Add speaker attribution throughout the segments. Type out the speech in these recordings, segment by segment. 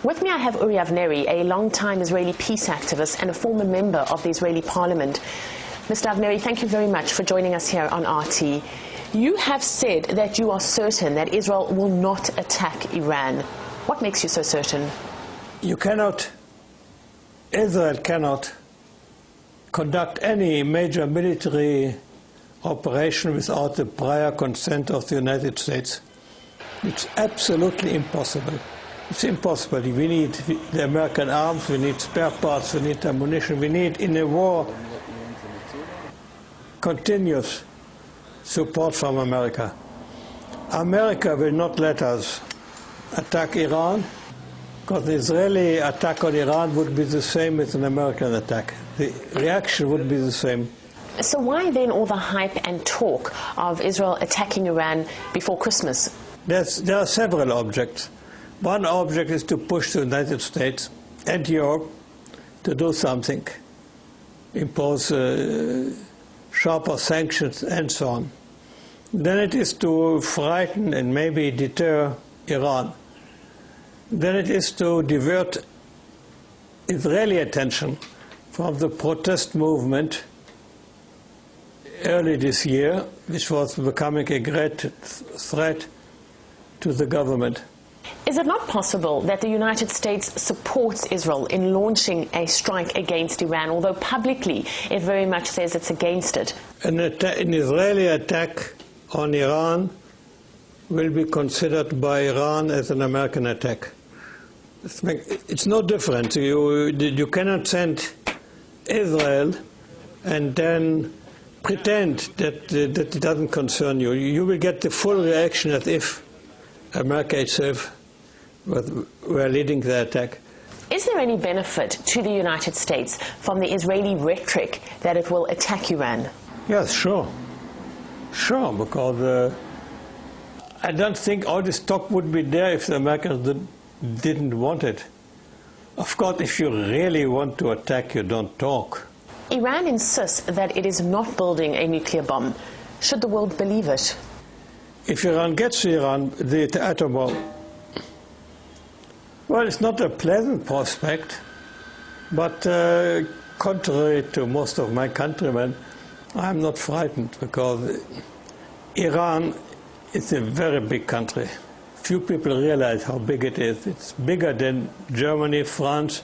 Speaker 1: With me I have Uri Avneri, a long-time Israeli peace activist and a former member of the Israeli parliament. Mr. Avneri, thank you very much for joining us here on RT. You have said that you are certain that Israel will not attack Iran. What makes you so certain?
Speaker 2: Israel cannot conduct any major military operation without the prior consent of the United States. It's absolutely impossible. It's impossible. We need the American arms, we need spare parts, we need ammunition, we need, in a war, continuous support from America. America will not let us attack Iran, because the Israeli attack on Iran would be the same as an American attack. The reaction would be the same.
Speaker 1: So why then all the hype and talk of Israel attacking Iran before Christmas?
Speaker 2: There are several objects. One object is to push the United States and Europe to do something, impose sharper sanctions and so on. Then it is to frighten and maybe deter Iran. Then it is to divert Israeli attention from the protest movement early this year, which was becoming a great threat to the government.
Speaker 1: Is it not possible that the United States supports Israel in launching a strike against Iran, although publicly it very much says it's against it?
Speaker 2: An Israeli attack on Iran will be considered by Iran as an American attack. It's no different. You cannot send Israel and then pretend that it doesn't concern you. You will get the full reaction as if America itself were leading the attack.
Speaker 1: Is there any benefit to the United States from the Israeli rhetoric that it will attack Iran?
Speaker 2: Yes, sure. Sure, because I don't think all this talk would be there if the Americans didn't want it. Of course, if you really want to attack, you don't talk.
Speaker 1: Iran insists that it is not building a nuclear bomb. Should the world believe it?
Speaker 2: If Iran gets the atom bomb, well, it's not a pleasant prospect, but contrary to most of my countrymen, I'm not frightened, because Iran is a very big country. Few people realize how big it is. It's bigger than Germany, France,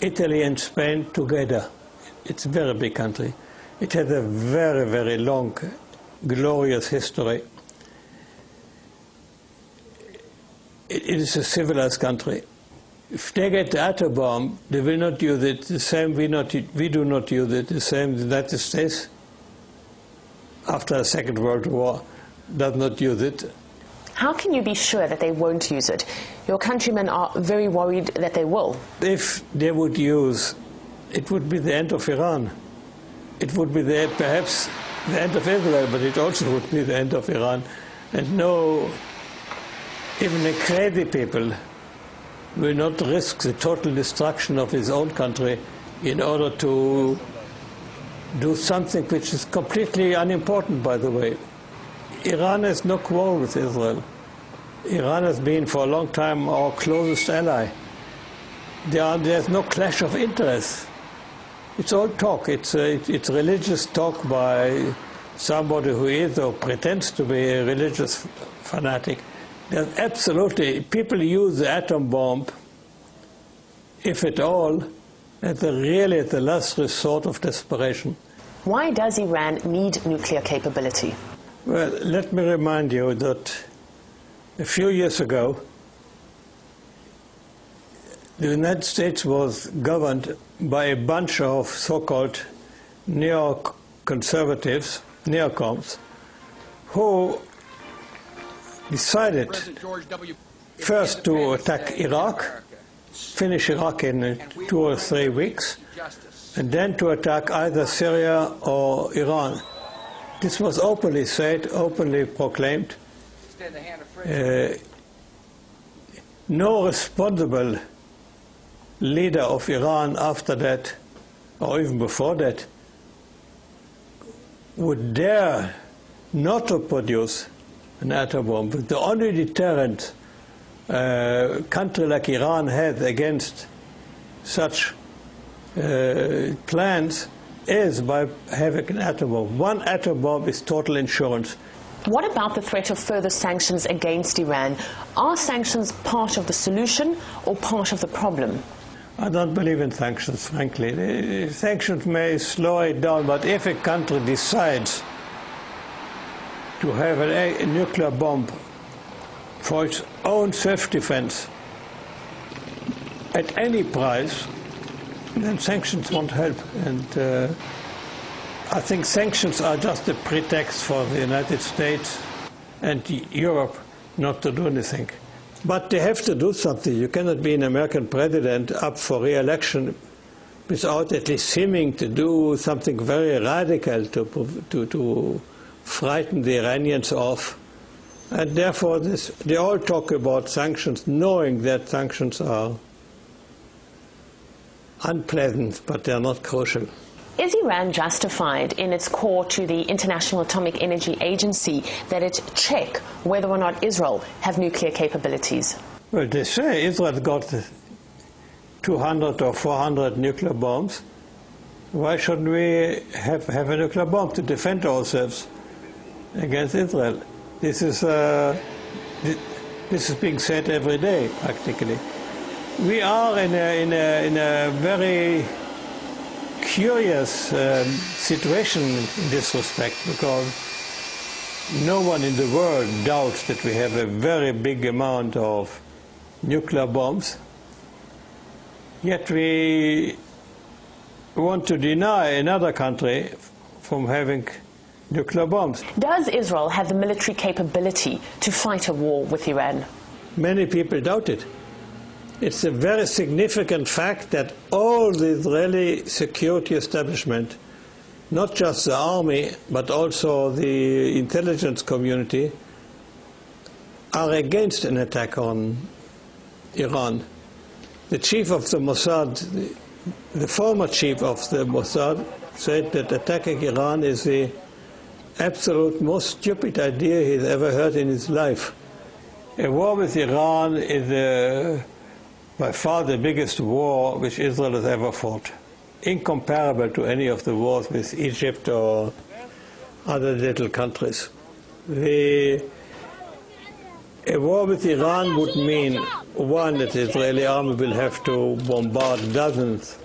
Speaker 2: Italy and Spain together. It's a very big country. It has a very, very long, glorious history. It is a civilized country. If they get the atom bomb, they will not use it the same we do not use it the same. The United States, after the Second World War, does not use it.
Speaker 1: How can you be sure that they won't use it? Your countrymen are very worried that they will.
Speaker 2: If they would use, it would be the end of Iran. It would be perhaps the end of Israel, but it also would be the end of Iran. And no, even the crazy people will not risk the total destruction of his own country in order to do something which is completely unimportant, by the way. Iran has no quarrel with Israel. Iran has been for a long time our closest ally. There's no clash of interests. It's all talk. It's religious talk by somebody who is or pretends to be a religious fanatic. There's absolutely, people use the atom bomb, if at all, as really the last resort of desperation.
Speaker 1: Why does Iran need nuclear capability?
Speaker 2: Well, let me remind you that a few years ago, the United States was governed by a bunch of so-called neoconservatives, neocons, who decided first to attack Iraq, finish Iraq in 2 or 3 weeks, and then to attack either Syria or Iran. This was openly said, openly proclaimed. No responsible leader of Iran after that, or even before that, would dare not to produce an atom bomb. The only deterrent a country like Iran has against such plans is by having an atom bomb. One atom bomb is total insurance.
Speaker 1: What about the threat of further sanctions against Iran? Are sanctions part of the solution or part of the problem?
Speaker 2: I don't believe in sanctions, frankly. The sanctions may slow it down, but if a country decides to have a nuclear bomb for its own self-defense at any price, then sanctions won't help. And I think sanctions are just a pretext for the United States and Europe not to do anything. But they have to do something. You cannot be an American president up for re-election without at least seeming to do something very radical to frighten the Iranians off. And therefore, they all talk about sanctions, knowing that sanctions are unpleasant, but they are not crucial.
Speaker 1: Is Iran justified in its call to the International Atomic Energy Agency that it check whether or not Israel have nuclear capabilities?
Speaker 2: Well, they say Israel got 200 or 400 nuclear bombs. Why shouldn't we have a nuclear bomb to defend ourselves against Israel? This is being said every day, practically. We are in a very curious situation in this respect, because no one in the world doubts that we have a very big amount of nuclear bombs, yet we want to deny another country from having nuclear bombs.
Speaker 1: Does Israel have the military capability to fight a war with Iran?
Speaker 2: Many people doubt it. It's a very significant fact that all the Israeli security establishment, not just the army, but also the intelligence community, are against an attack on Iran. The chief of the Mossad, the former chief of the Mossad, said that attacking Iran is the absolute most stupid idea he's ever heard in his life. A war with Iran is by far the biggest war which Israel has ever fought, incomparable to any of the wars with Egypt or other little countries. A war with Iran would mean, one, that the Israeli army will have to bombard dozens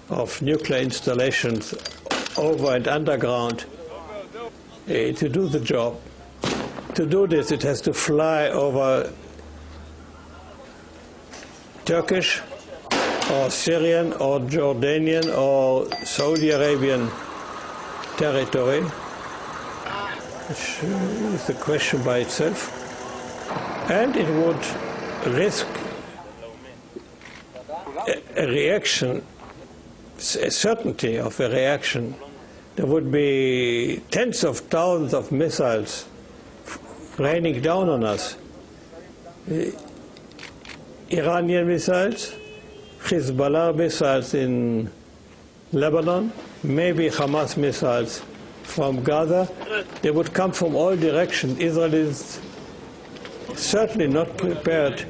Speaker 2: of nuclear installations over and underground to do the job. To do this, it has to fly over Turkish or Syrian or Jordanian or Saudi Arabian territory, which is a question by itself. And it would risk a reaction, a certainty of a reaction. There would be tens of thousands of missiles raining down on us. Iranian missiles, Hezbollah missiles in Lebanon, maybe Hamas missiles from Gaza. They would come from all directions. Israel is certainly not prepared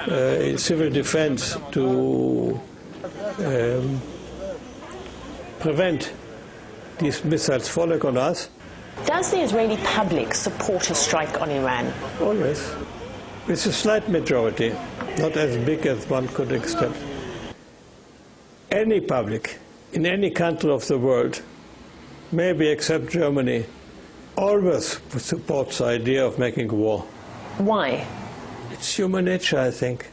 Speaker 2: in civil defense to prevent these missiles falling on us.
Speaker 1: Does the Israeli public support a strike on Iran?
Speaker 2: Oh yes. It's a slight majority, not as big as one could expect. Any public in any country of the world, maybe except Germany, always supports the idea of making war.
Speaker 1: Why?
Speaker 2: It's human nature, I think.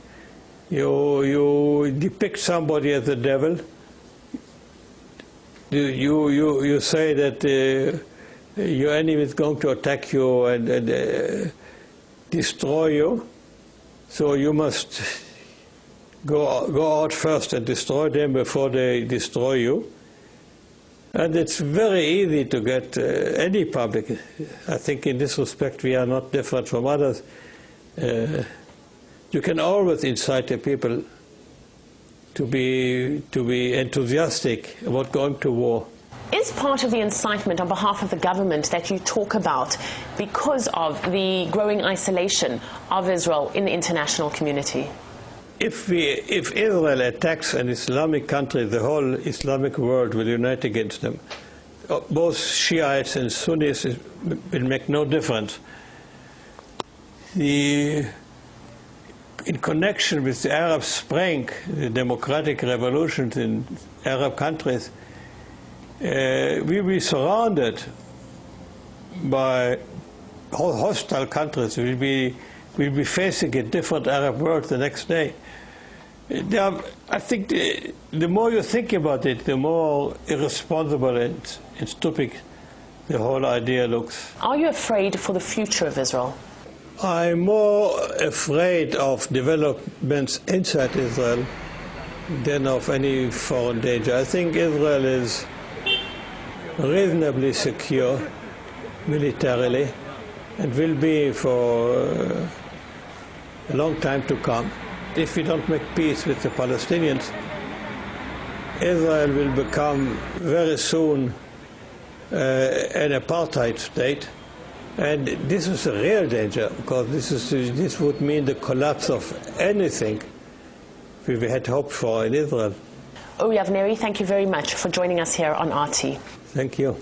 Speaker 2: You depict somebody as the devil. You say that your enemy is going to attack you and destroy you, so you must go out first and destroy them before they destroy you. And it's very easy to get any public. I think in this respect we are not different from others. You can always incite the people to be enthusiastic about going to war.
Speaker 1: is part of the incitement on behalf of the government that you talk about because of the growing isolation of Israel in the international community?
Speaker 2: If Israel attacks an Islamic country, the whole Islamic world will unite against them. Both Shiites and Sunnis will make no difference. In connection with the Arab Spring, the democratic revolutions in Arab countries, we will be surrounded by hostile countries. We'll be facing a different Arab world the next day. I think the more you think about it, the more irresponsible and stupid the whole idea looks.
Speaker 1: Are you afraid for the future of Israel?
Speaker 2: I'm more afraid of developments inside Israel than of any foreign danger. I think Israel is reasonably secure militarily and will be for a long time to come. If we don't make peace with the Palestinians, Israel will become very soon an apartheid state, and this is a real danger, because this would mean the collapse of anything we had hoped for in Israel.
Speaker 1: Uri Avneri, thank you very much for joining us here on RT.
Speaker 2: Thank you.